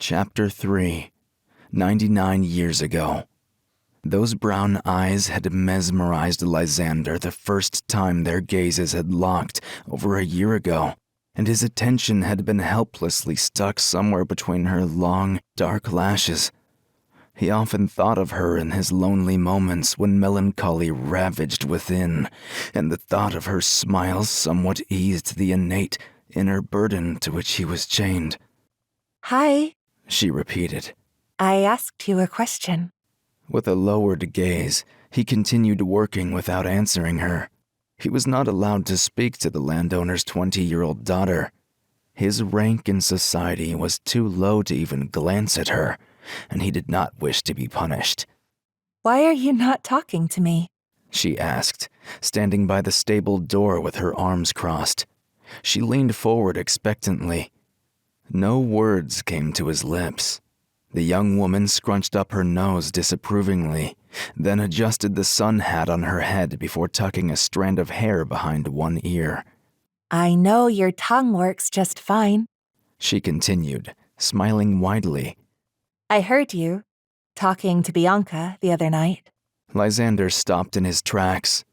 Chapter 3 99 years ago. Those brown eyes had mesmerized Lysander the first time their gazes had locked over a year ago, and his attention had been helplessly stuck somewhere between her long, dark lashes. He often thought of her in his lonely moments when melancholy ravaged within, and the thought of her smile somewhat eased the innate inner burden to which he was chained. "Hi," she repeated. "I asked you a question." With a lowered gaze, he continued working without answering her. He was not allowed to speak to the landowner's 20-year-old daughter. His rank in society was too low to even glance at her, and he did not wish to be punished. "Why are you not talking to me?" she asked, standing by the stable door with her arms crossed. She leaned forward expectantly. No words came to his lips. The young woman scrunched up her nose disapprovingly, then adjusted the sun hat on her head before tucking a strand of hair behind one ear. "I know your tongue works just fine," she continued, smiling widely. "I heard you talking to Bianca the other night." Lysander stopped in his tracks,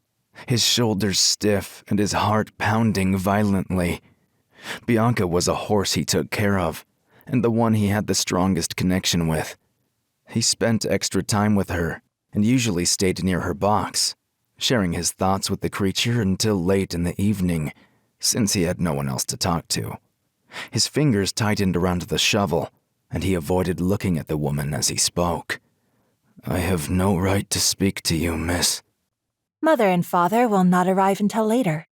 his shoulders stiff and his heart pounding violently. Bianca was a horse he took care of, and the one he had the strongest connection with. He spent extra time with her, and usually stayed near her box, sharing his thoughts with the creature until late in the evening, since he had no one else to talk to. His fingers tightened around the shovel, and he avoided looking at the woman as he spoke. "I have no right to speak to you, miss," "Mother and father will not arrive until later,"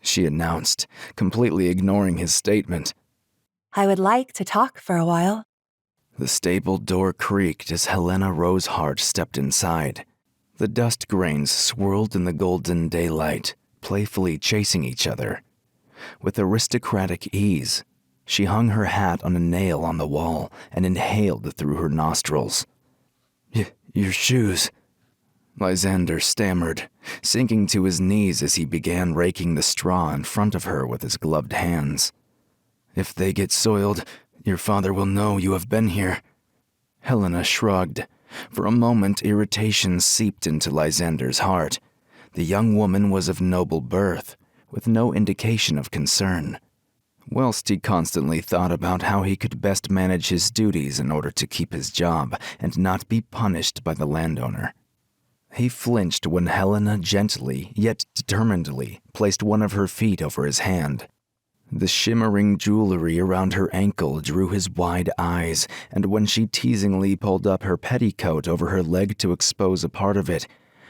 she announced, completely ignoring his statement. "I would like to talk for a while." The stable door creaked as Helena Rosehart stepped inside. The dust grains swirled in the golden daylight, playfully chasing each other. With aristocratic ease, she hung her hat on a nail on the wall and inhaled through her nostrils. Your shoes," Lysander stammered, sinking to his knees as he began raking the straw in front of her with his gloved hands. "If they get soiled, your father will know you have been here." Helena shrugged. For a moment, irritation seeped into Lysander's heart. The young woman was of noble birth, with no indication of concern. Whilst he constantly thought about how he could best manage his duties in order to keep his job and not be punished by the landowner. He flinched when Helena gently, yet determinedly, placed one of her feet over his hand. The shimmering jewelry around her ankle drew his wide eyes, and when she teasingly pulled up her petticoat over her leg to expose a part of it,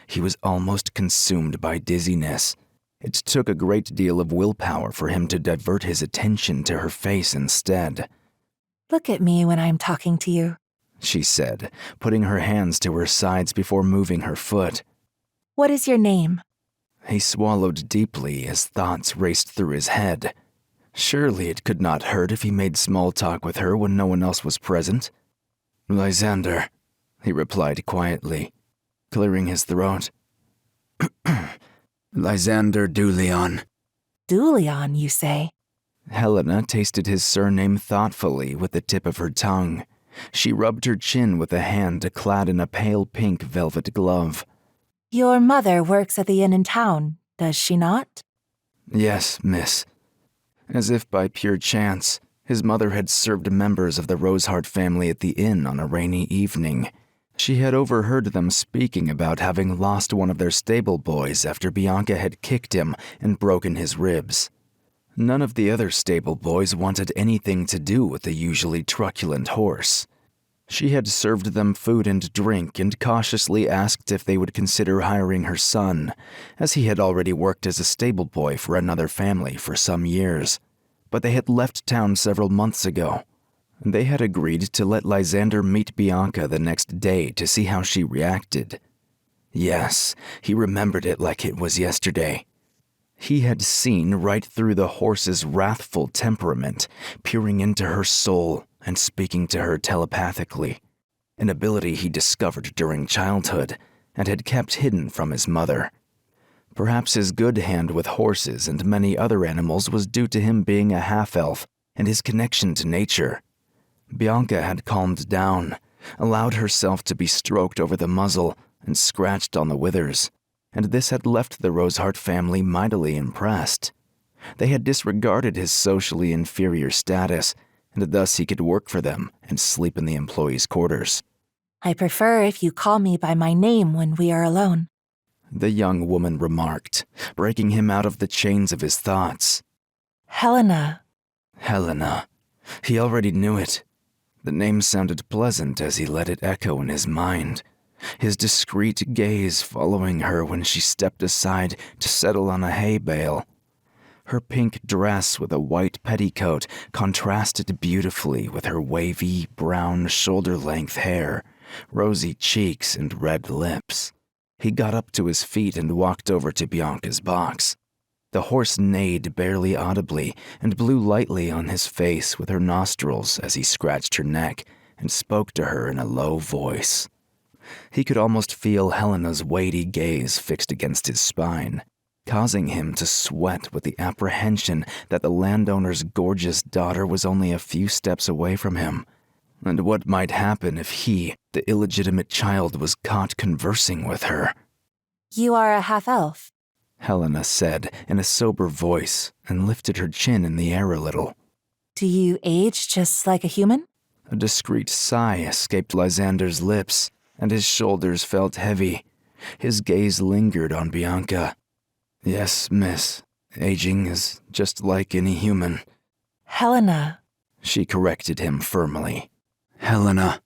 he was almost consumed by dizziness. It took a great deal of willpower for him to divert his attention to her face instead. "Look at me when I'm talking to you," she said, putting her hands to her sides before moving her foot. "What is your name?" He swallowed deeply as thoughts raced through his head. Surely it could not hurt if he made small talk with her when no one else was present. "Lysander," he replied quietly, clearing his throat. "Lysander Dulion." "Dulion, you say?" Helena tasted his surname thoughtfully with the tip of her tongue. She rubbed her chin with a hand clad in a pale pink velvet glove. "Your mother works at the inn in town, does she not?" "Yes, miss." As if by pure chance, his mother had served members of the Rosehart family at the inn on a rainy evening. She had overheard them speaking about having lost one of their stable boys after Bianca had kicked him and broken his ribs. None of the other stable boys wanted anything to do with the usually truculent horse. She had served them food and drink and cautiously asked if they would consider hiring her son, as he had already worked as a stable boy for another family for some years. But they had left town several months ago. They had agreed to let Lysander meet Bianca the next day to see how she reacted. Yes, he remembered it like it was yesterday. He had seen right through the horse's wrathful temperament, peering into her soul and speaking to her telepathically, an ability he discovered during childhood and had kept hidden from his mother. Perhaps his good hand with horses and many other animals was due to him being a half-elf and his connection to nature. Bianca had calmed down, allowed herself to be stroked over the muzzle and scratched on the withers, and this had left the Rosehart family mightily impressed. They had disregarded his socially inferior status, and thus he could work for them and sleep in the employees' quarters. I prefer if you call me by my name when we are alone, the young woman remarked, breaking him out of the chains of his thoughts. Helena. Helena. He already knew it. The name sounded pleasant as he let it echo in his mind, his discreet gaze following her when she stepped aside to settle on a hay bale. Her pink dress with a white petticoat contrasted beautifully with her wavy, brown, shoulder-length hair, rosy cheeks, and red lips. He got up to his feet and walked over to Bianca's box. The horse neighed barely audibly and blew lightly on his face with her nostrils as he scratched her neck and spoke to her in a low voice. He could almost feel Helena's weighty gaze fixed against his spine, causing him to sweat with the apprehension that the landowner's gorgeous daughter was only a few steps away from him. And what might happen if he, the illegitimate child, was caught conversing with her? You are a half-elf, Helena said in a sober voice and lifted her chin in the air a little. Do you age just like a human? A discreet sigh escaped Lysander's lips, and his shoulders felt heavy. His gaze lingered on Bianca. Yes, miss. Aging is just like any human. Helena, she corrected him firmly. Helena.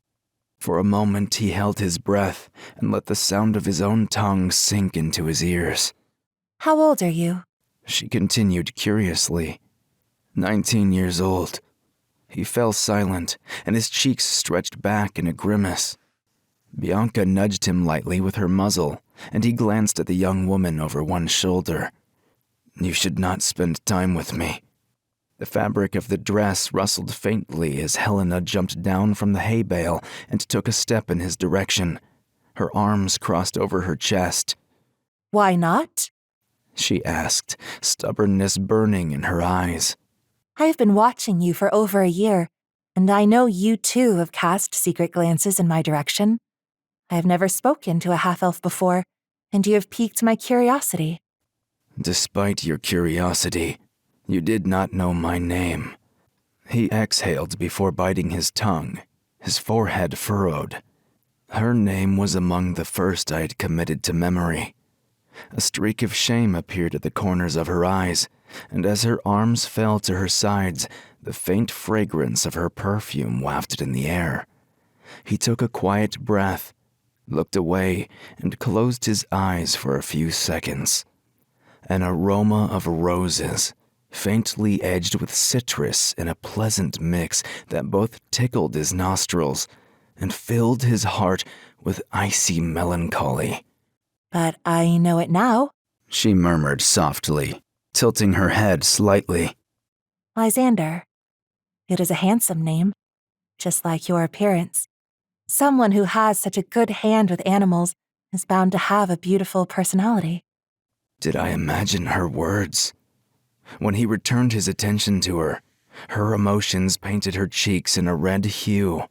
For a moment he held his breath and let the sound of his own tongue sink into his ears. How old are you? She continued curiously. 19 years old. He fell silent, and his cheeks stretched back in a grimace. Bianca nudged him lightly with her muzzle, and he glanced at the young woman over one shoulder. You should not spend time with me. The fabric of the dress rustled faintly as Helena jumped down from the hay bale and took a step in his direction. Her arms crossed over her chest. Why not? She asked, stubbornness burning in her eyes. I have been watching you for over a year, and I know you too have cast secret glances in my direction. I have never spoken to a half-elf before, and you have piqued my curiosity. Despite your curiosity, you did not know my name. He exhaled before biting his tongue, his forehead furrowed. Her name was among the first I had committed to memory. A streak of shame appeared at the corners of her eyes, and as her arms fell to her sides, the faint fragrance of her perfume wafted in the air. He took a quiet breath, looked away, and closed his eyes for a few seconds. An aroma of roses, faintly edged with citrus in a pleasant mix that both tickled his nostrils and filled his heart with icy melancholy. But I know it now, she murmured softly, tilting her head slightly. Lysander. It is a handsome name, just like your appearance. Someone who has such a good hand with animals is bound to have a beautiful personality. Did I imagine her words? When he returned his attention to her, her emotions painted her cheeks in a red hue.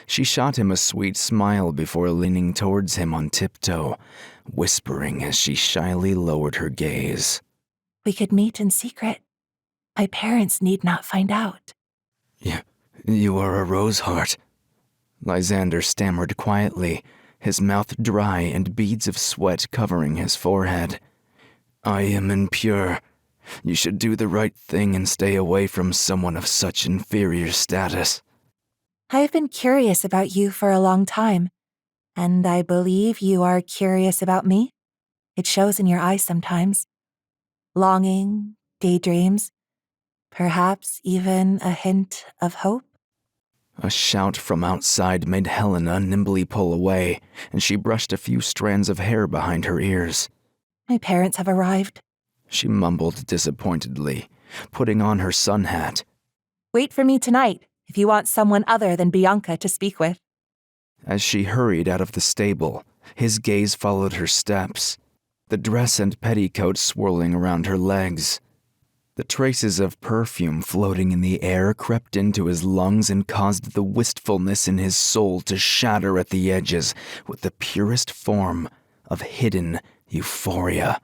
She shot him a sweet smile before leaning towards him on tiptoe, whispering as she shyly lowered her gaze. We could meet in secret. My parents need not find out. You are a Rosehart, Lysander stammered quietly, his mouth dry and beads of sweat covering his forehead. I am impure. You should do the right thing and stay away from someone of such inferior status. I have been curious about you for a long time, and I believe you are curious about me. It shows in your eyes sometimes. Longing, daydreams, perhaps even a hint of hope. A shout from outside made Helena nimbly pull away, and she brushed a few strands of hair behind her ears. My parents have arrived, she mumbled disappointedly, putting on her sun hat. Wait for me tonight if you want someone other than Bianca to speak with. As she hurried out of the stable, his gaze followed her steps, the dress and petticoat swirling around her legs. The traces of perfume floating in the air crept into his lungs and caused the wistfulness in his soul to shatter at the edges with the purest form of hidden euphoria.